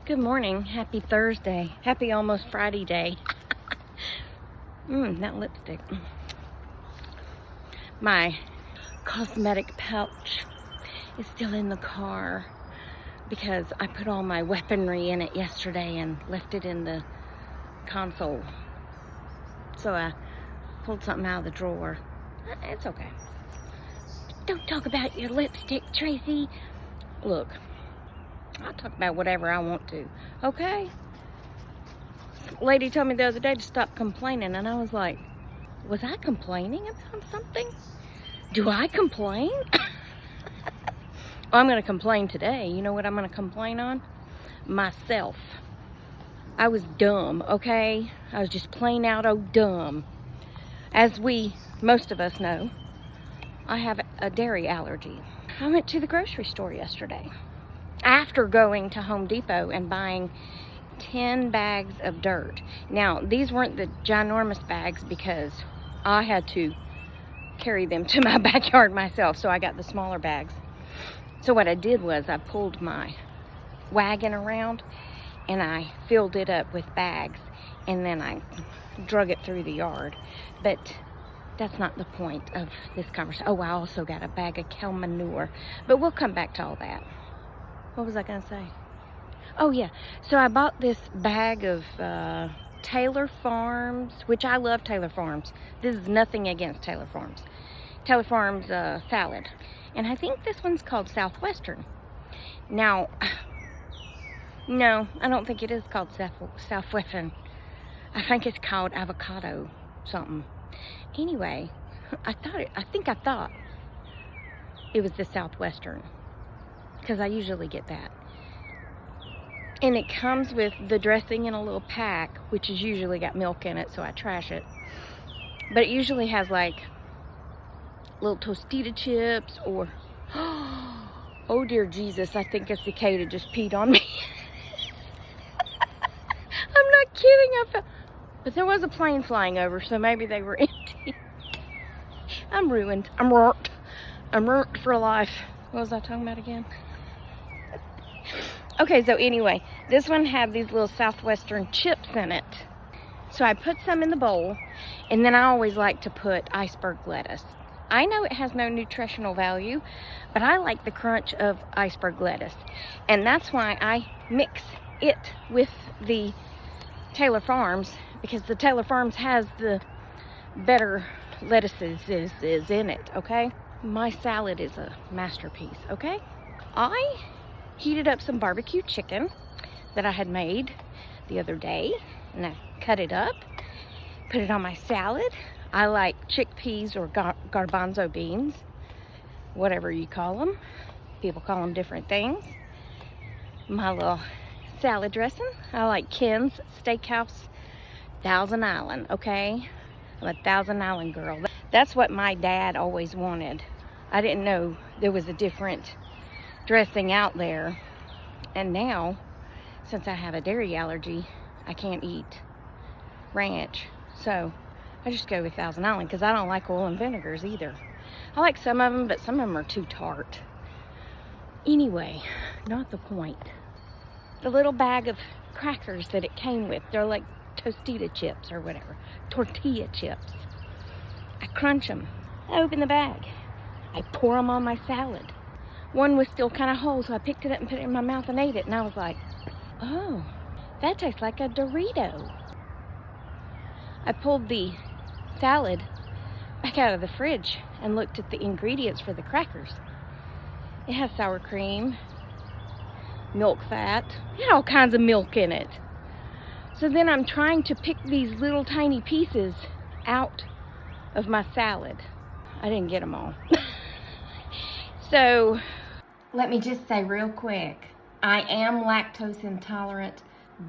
Good morning. Happy Thursday. Happy almost Friday day. That lipstick. My cosmetic pouch is still in the car because I put all my weaponry in it yesterday and left it in the console. So I pulled something out of the drawer. It's okay. Don't talk about your lipstick, Tracy. Look, I'll talk about whatever I want to, okay? Lady told me the other day to stop complaining, and I was like, was I complaining about something? Do I complain? I'm going to complain today. You know what I'm going to complain on? Myself. I was dumb, okay? I was just plain out dumb. As most of us know, I have a dairy allergy. I went to the grocery store yesterday after going to Home Depot and buying 10 bags of dirt. Now, these weren't the ginormous bags because I had to carry them to my backyard myself, so I got the smaller bags. So what I did was I pulled my wagon around and I filled it up with bags, and then I drug it through the yard. But that's not the point of this conversation. Oh, I also got a bag of cow manure, but we'll come back to all that. What was I going to say? Oh, yeah. So I bought this bag of Taylor Farms, which I love Taylor Farms. This is nothing against Taylor Farms. Taylor Farms salad. And I think this one's called Southwestern. Now, no, I don't think it is called Southwestern. I think it's called avocado something. Anyway, I think I thought it was the Southwestern, because I usually get that. And it comes with the dressing in a little pack, which has usually got milk in it, so I trash it. But it usually has like little Tostita chips or, oh dear Jesus, I think a cicada just peed on me. I'm not kidding. But there was a plane flying over, so maybe they were empty. I'm ruined. I'm ruined for life. What was I talking about again? Okay, so anyway, this one had these little Southwestern chips in it. So I put some in the bowl, and then I always like to put iceberg lettuce. I know it has no nutritional value, but I like the crunch of iceberg lettuce. And that's why I mix it with the Taylor Farms, because the Taylor Farms has the better lettuces is in it, okay? My salad is a masterpiece, okay? I heated up some barbecue chicken that I had made the other day, and I cut it up, put it on my salad. I like chickpeas or garbanzo beans, whatever you call them. People call them different things. My little salad dressing, I like Ken's Steakhouse Thousand Island, okay? I'm a Thousand Island girl. That's what my dad always wanted. I didn't know there was a different dressing out there. And now, since I have a dairy allergy, I can't eat ranch. So I just go with Thousand Island because I don't like oil and vinegars either. I like some of them, but some of them are too tart. Anyway, not the point. The little bag of crackers that it came with, they're like Tostita chips or whatever. Tortilla chips. I crunch them. I open the bag. I pour them on my salad. One was still kind of whole, so I picked it up and put it in my mouth and ate it. And I was like, oh, that tastes like a Dorito. I pulled the salad back out of the fridge and looked at the ingredients for the crackers. It has sour cream, milk fat, it had all kinds of milk in it. So then I'm trying to pick these little tiny pieces out of my salad. I didn't get them all. So let me just say real quick, I am lactose intolerant,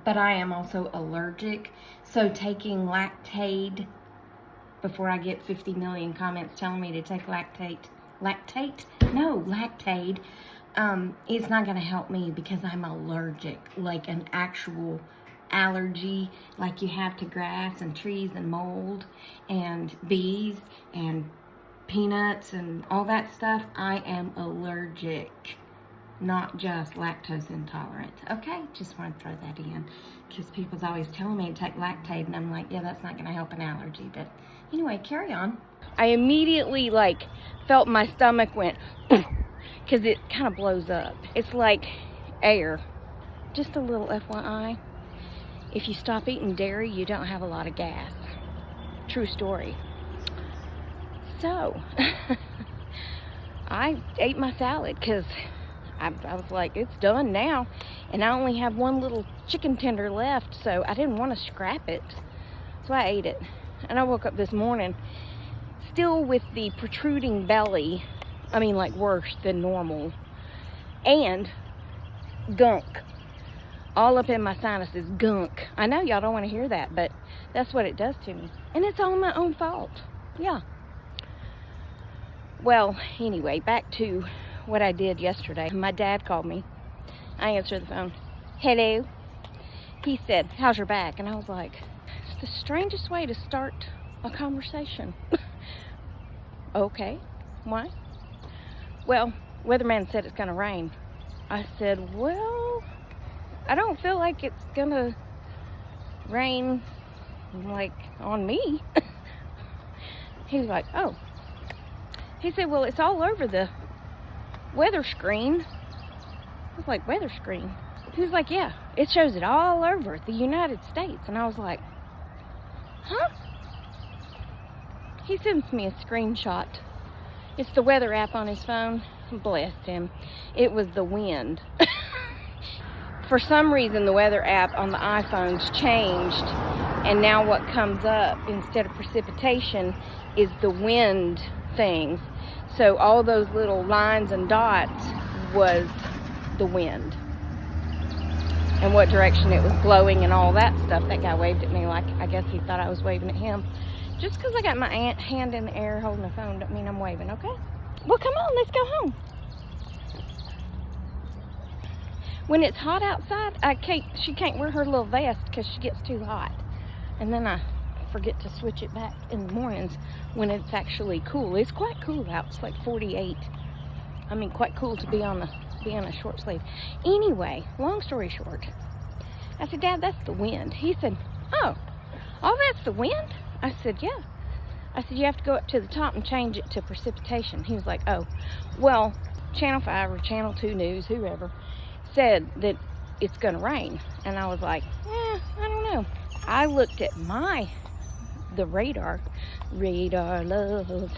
but I am also allergic. So taking Lactaid, before I get 50 million comments telling me to take Lactaid, it's not going to help me because I'm allergic, like an actual allergy, like you have to grass and trees and mold and bees and peanuts and all that stuff. I am allergic. not just lactose intolerant. Okay, just want to throw that in because people's always telling me to take Lactaid, and I'm like, yeah, that's not going to help an allergy. But anyway, carry on. I immediately like felt my stomach went because it kind of blows up. It's like air. Just a little FYI, if you stop eating dairy, you don't have a lot of gas. True story. So I ate my salad because I was like, it's done now. And I only have one little chicken tender left, so I didn't want to scrap it. So I ate it. And I woke up this morning still with the protruding belly. I mean, like worse than normal. And gunk. All up in my sinuses, gunk. I know y'all don't want to hear that, but that's what it does to me. And it's all my own fault. Yeah. Well, anyway, back to what I did yesterday. My dad called me. I answered the phone. Hello. He said, how's your back? And I was like, it's the strangest way to start a conversation. Okay. Why? Well, weatherman said it's going to rain. I said, well, I don't feel like it's going to rain, like, on me. He was like, oh. He said, well, it's all over the weather screen. I was like, weather screen? He was like, yeah, it shows it all over the United States. And I was like, huh? He sends me a screenshot. It's the weather app on his phone. Bless him. It was the wind. For some reason, the weather app on the iPhones changed. And now what comes up instead of precipitation is the wind things. So all those little lines and dots was the wind and what direction it was blowing and all that stuff. That guy waved at me like I guess he thought I was waving at him. Just because I got my hand in the air holding the phone don't mean I'm waving, okay? Well, come on, let's go home. When it's hot outside, she can't wear her little vest because she gets too hot. And then I forget to switch it back in the mornings when it's actually cool. It's quite cool out. It's like 48. I mean, quite cool to be on a short sleeve. Anyway, long story short, I said, Dad, that's the wind. He said, oh, that's the wind? I said, yeah. I said, you have to go up to the top and change it to precipitation. He was like, oh, well, Channel 5 or Channel 2 News, whoever, said that it's going to rain. And I was like, I don't know. I looked at the radar love,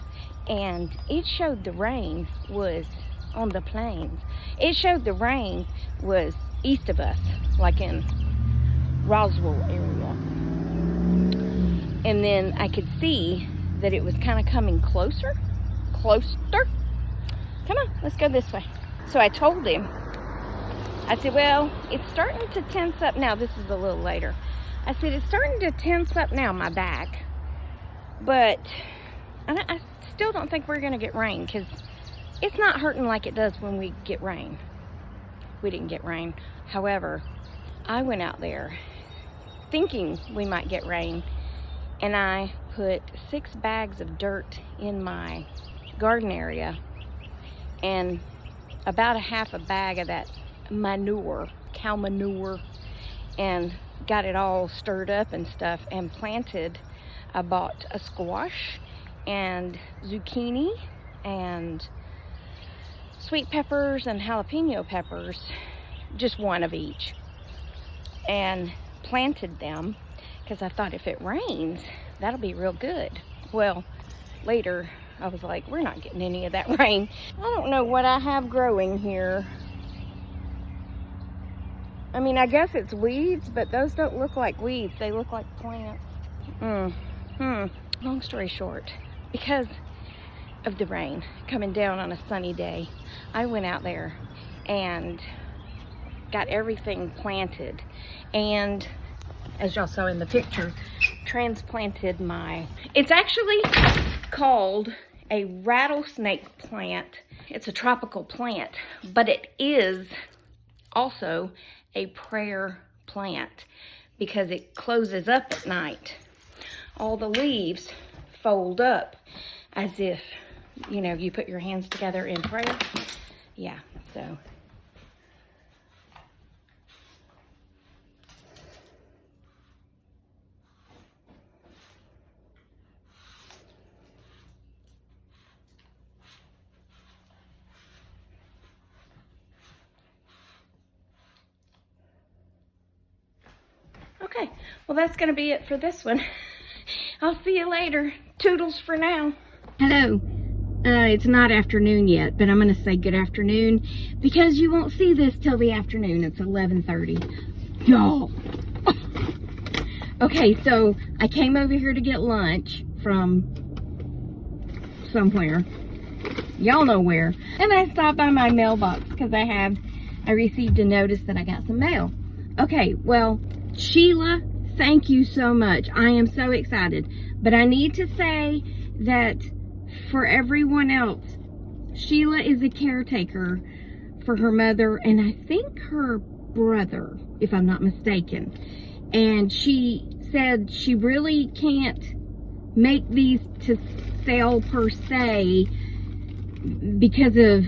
and it showed the rain was on the plains. It showed the rain was east of us, like in Roswell area. And then I could see that it was kind of coming closer. Come on, let's go this way. So I told him, I said, well, it's starting to tense up now. This is a little later. I said, it's starting to tense up now, my back. But I still don't think we're going to get rain because it's not hurting like it does when we get rain. We didn't get rain. However, I went out there thinking we might get rain, and I put 6 bags of dirt in my garden area and about a half a bag of that manure, cow manure, and got it all stirred up and stuff and planted. I bought a squash and zucchini and sweet peppers and jalapeno peppers, just one of each, and planted them because I thought if it rains, that'll be real good. Well, later I was like, we're not getting any of that rain. I don't know what I have growing here. I mean, I guess it's weeds, but those don't look like weeds. They look like plants. Long story short, because of the rain coming down on a sunny day, I went out there and got everything planted. And as y'all saw in the picture, transplanted it's actually called a rattlesnake plant. It's a tropical plant, but it is also a prayer plant because it closes up at night. All the leaves fold up as if, you put your hands together in prayer. Yeah, so Well, that's going to be it for this one. I'll see you later. Toodles for now. Hello. It's not afternoon yet, but I'm going to say good afternoon because you won't see this till the afternoon. It's 11:30. Y'all. Okay, so I came over here to get lunch from somewhere. Y'all know where. And I stopped by my mailbox because I received a notice that I got some mail. Okay, well, Sheila, thank you so much. I am so excited. But I need to say that for everyone else, Sheila is a caretaker for her mother and I think her brother, if I'm not mistaken. And she said she really can't make these to sell per se because of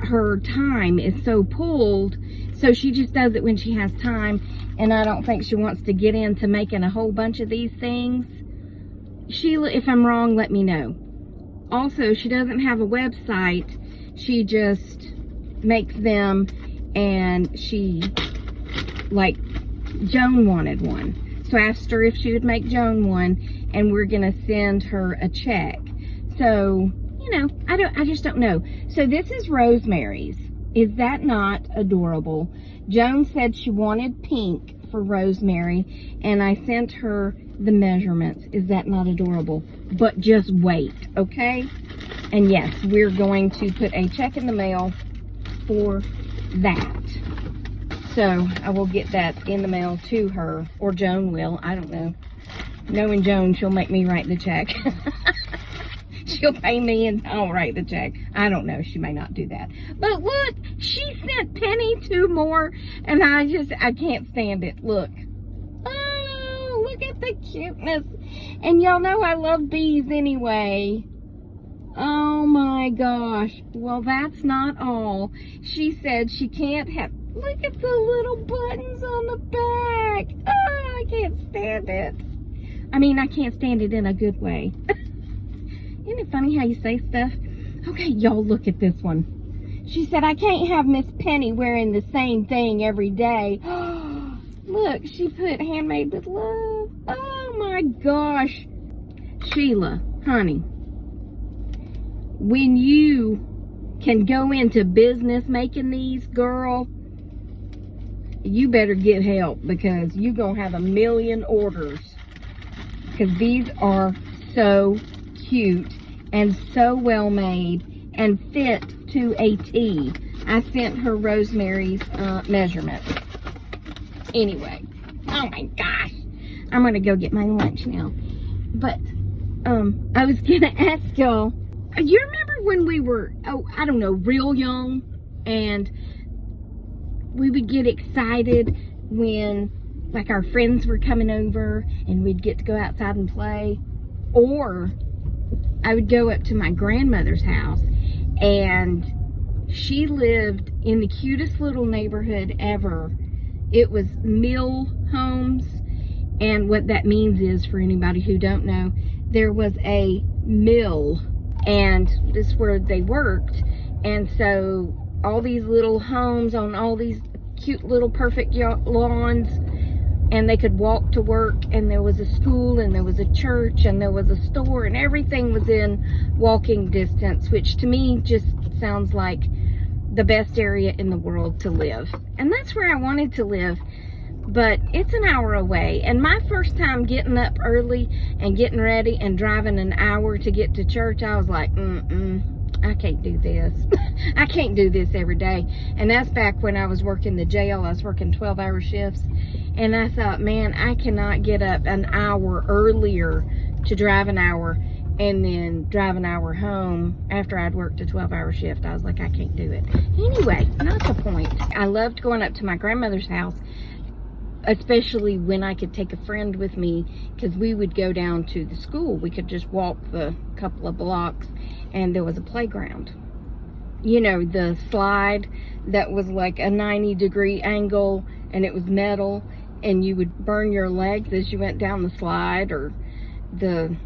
her time is so pulled. So she just does it when she has time. And I don't think she wants to get into making a whole bunch of these things. Sheila, if I'm wrong, let me know. Also, she doesn't have a website. She just makes them, and she, like, Joan wanted one. So I asked her if she would make Joan one, and we're gonna send her a check. So, you know, I just don't know. So this is Rosemary's. Is that not adorable? Joan said she wanted pink for Rosemary, and I sent her the measurements. Is that not adorable? But just wait, okay? And yes, we're going to put a check in the mail for that. So I will get that in the mail to her, or Joan will, I don't know. Knowing Joan, she'll make me write the check. She'll pay me and I'll write the check. I don't know, she may not do that. But look, she sent Penny 2 more, and I can't stand it. Look. Oh, look at the cuteness. And y'all know I love bees anyway. Oh my gosh. Well, that's not all. She said she can't have, look at the little buttons on the back. Oh, I can't stand it. I mean, I can't stand it in a good way. Isn't it funny how you say stuff? Okay, y'all, look at this one. She said, I can't have Miss Penny wearing the same thing every day. Look, she put handmade with love. Oh my gosh. Sheila, honey, when you can go into business making these, girl, you better get help because you're going to have a million orders. Because these are so cute and so well made and fit to a T. I sent her Rosemary's measurements. Anyway, oh my gosh, I'm gonna go get my lunch now. But I was gonna ask y'all, you remember when we were, oh, I don't know, real young, and we would get excited when like our friends were coming over and we'd get to go outside and play? Or I would go up to my grandmother's house, and she lived in the cutest little neighborhood ever. It was mill homes, and what that means is, for anybody who don't know, there was a mill, and this is where they worked, and so all these little homes on all these cute little perfect lawns, and they could walk to work, and there was a school, and there was a church, and there was a store, and everything was in walking distance, which to me just sounds like the best area in the world to live. And that's where I wanted to live, but it's an hour away. And my first time getting up early and getting ready and driving an hour to get to church, I was like, I can't do this. I can't do this every day. And that's back when I was working the jail. I was working 12-hour shifts. And I thought, man, I cannot get up an hour earlier to drive an hour and then drive an hour home after I'd worked a 12-hour shift. I was like, I can't do it. Anyway, not the point. I loved going up to my grandmother's house, especially when I could take a friend with me, because we would go down to the school. We could just walk the couple of blocks, and there was a playground. You know, the slide that was like a 90-degree angle, and it was metal, and you would burn your legs as you went down the slide, or the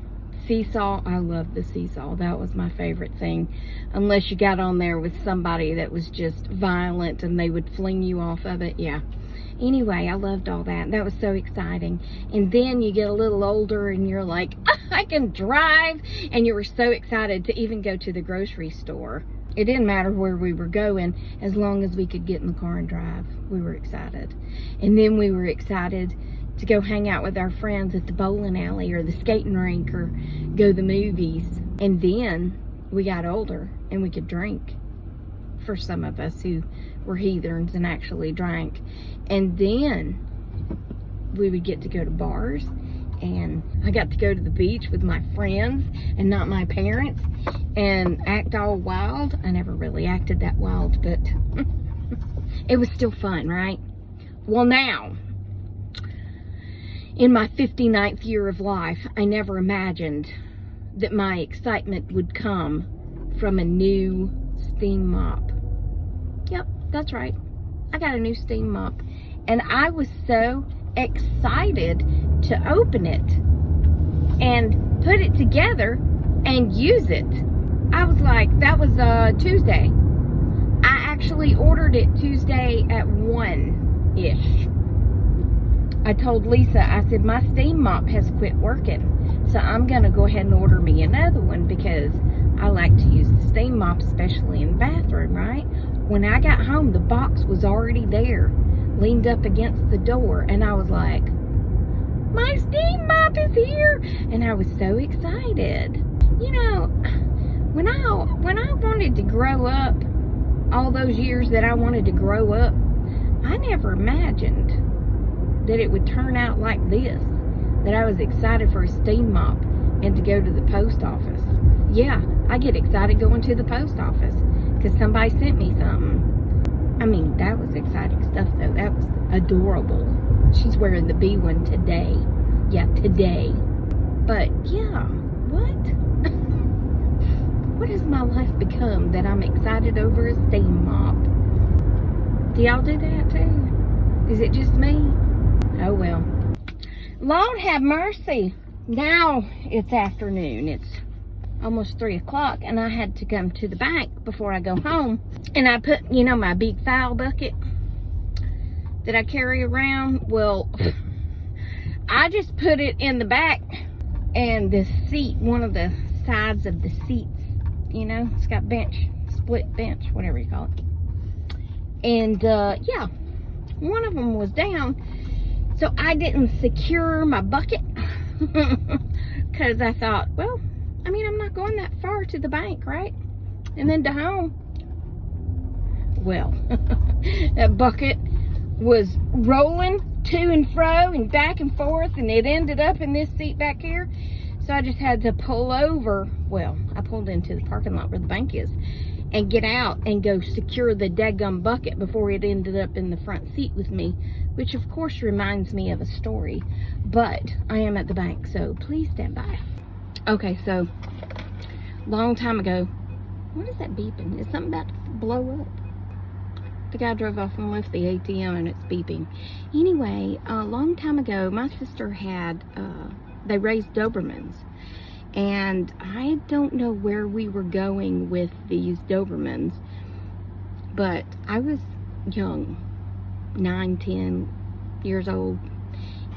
seesaw. I love the seesaw. That was my favorite thing, unless you got on there with somebody that was just violent and they would fling you off of it. Yeah. Anyway, I loved all that. That was so exciting. And then you get a little older and you're like, I can drive. And you were so excited to even go to the grocery store. It didn't matter where we were going, as long as we could get in the car and drive. We were excited. And then we were excited to go hang out with our friends at the bowling alley or the skating rink or go to the movies. And then we got older and we could drink, for some of us who were heathens and actually drank. And then we would get to go to bars, and I got to go to the beach with my friends and not my parents and act all wild. I never really acted that wild, but it was still fun, right? Well, now, in my 59th year of life, I never imagined that my excitement would come from a new steam mop. Yep, that's right. I got a new steam mop. And I was so excited to open it and put it together and use it. I was like, that was Tuesday. I actually ordered it Tuesday at 1-ish. I told Lisa, I said, my steam mop has quit working. So I'm going to go ahead and order me another one because I like to use the steam mop, especially in the bathroom, right? When I got home, the box was already there, leaned up against the door, and I was like, my steam mop is here! And I was so excited. You know, when I wanted to grow up, all those years that I wanted to grow up, I never imagined that it would turn out like this, that I was excited for a steam mop and to go to the post office. Yeah, I get excited going to the post office because somebody sent me something. I mean, that was exciting stuff, though. That was adorable. She's wearing the B one today. Yeah, today. But, yeah, what? What has my life become that I'm excited over a steam mop? Do y'all do that, too? Is it just me? Oh, well. Lord have mercy. Now it's afternoon. It's almost 3 o'clock, and I had to come to the bank before I go home. And I put, you know, my big file bucket that I carry around. Well, I just put it in the back, and the seat, one of the sides of the seats, you know, it's got bench, split bench, whatever you call it. And, yeah, one of them was down, so I didn't secure my bucket because I thought, well, I mean, I'm not going that far to the bank, right? And then to home. Well, that bucket was rolling to and fro and back and forth, and it ended up in this seat back here. So I just had to pull over. Well, I pulled into the parking lot where the bank is and get out and go secure the daggum bucket before it ended up in the front seat with me, which of course reminds me of a story. But I am at the bank, so please stand by. Okay, so long time ago, what is that beeping? Is something about to blow up? The guy drove off and left the ATM and it's beeping. Anyway, a long time ago, my sister had, they raised Dobermans. And I don't know where we were going with these Dobermans, but I was young, 9, 10 years old,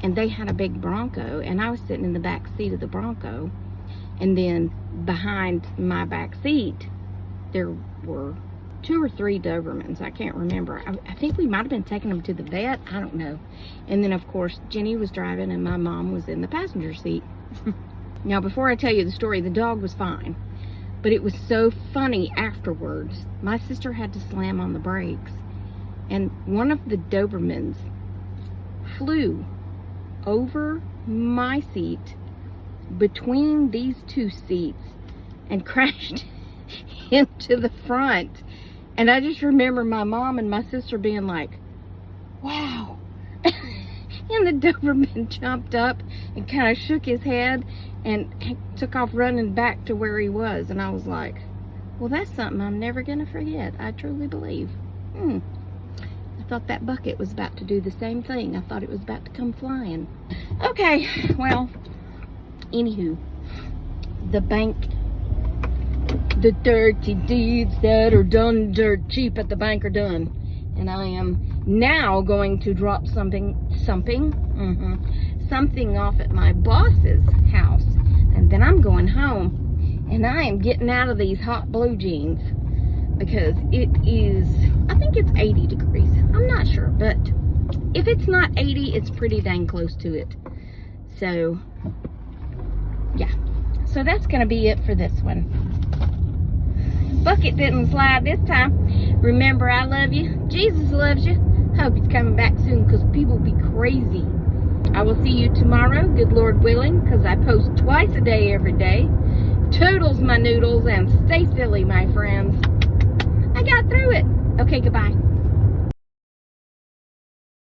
and they had a big Bronco, and I was sitting in the back seat of the Bronco. And then behind my back seat, there were 2 or 3 Dobermans. I can't remember. I think we might have been taking them to the vet. I don't know. And then, of course, Jenny was driving and my mom was in the passenger seat. Now, before I tell you the story, the dog was fine. But it was so funny afterwards. My sister had to slam on the brakes. And one of the Dobermans flew over my seat between these 2 seats and crashed into the front. And I just remember my mom and my sister being like, wow. And the Doberman jumped up and kind of shook his head and took off running back to where he was. And I was like, well, that's something I'm never going to forget. I truly believe. I thought that bucket was about to do the same thing. I thought it was about to come flying. Okay, well, anywho, the bank, the dirty deeds that are done dirt cheap at the bank are done. And I am now going to drop something off at my boss's house, and then I'm going home, and I am getting out of these hot blue jeans because it is, I think it's 80 degrees. I'm not sure, but if it's not 80, it's pretty dang close to it. So yeah, so that's gonna be it for this one. Bucket didn't slide this time. Remember, I love you. Jesus loves you. Hope he's coming back soon, because people be crazy. I will see you tomorrow, good Lord willing, because I post twice a day every day. Toodles, my noodles, and stay silly, my friends. I got through it. Okay, goodbye.